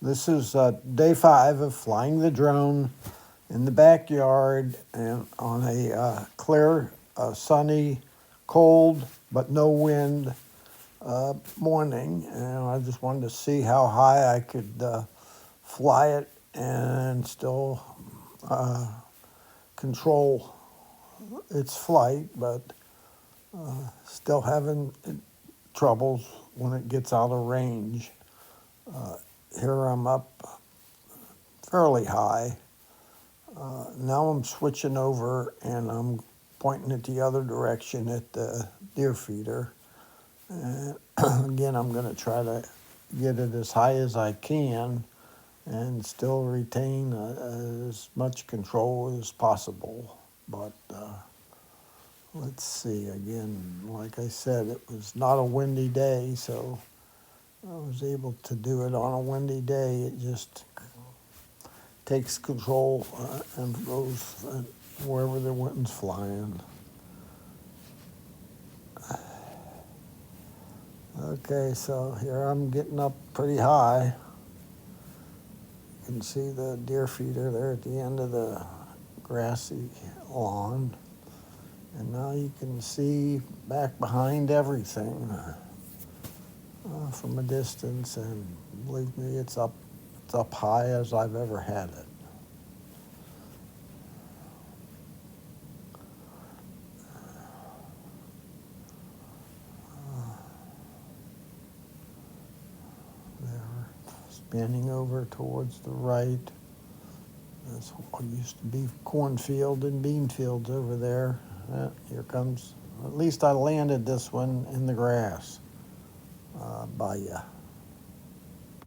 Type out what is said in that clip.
This is day 5 of flying the drone in the backyard and on a clear, sunny, cold, but no wind morning. And I just wanted to see how high I could fly it and still control its flight, but still having troubles when it gets out of range. Here I'm up fairly high. Now I'm switching over and I'm pointing it the other direction at the deer feeder. And again, I'm going to try to get it as high as I can and still retain as much control as possible. But let's see, again, like I said, it was not a windy day, so I was able to do it on a windy day. It just takes control and goes wherever the wind's flying. Okay, so here I'm getting up pretty high. You can see the deer feeder there at the end of the grassy lawn. And now you can see back behind everything from a distance, and believe me, it's up high as I've ever had it. There, spinning over towards the right. That's what used to be cornfield and bean fields over there. Here comes, at least I landed this one in the grass by you.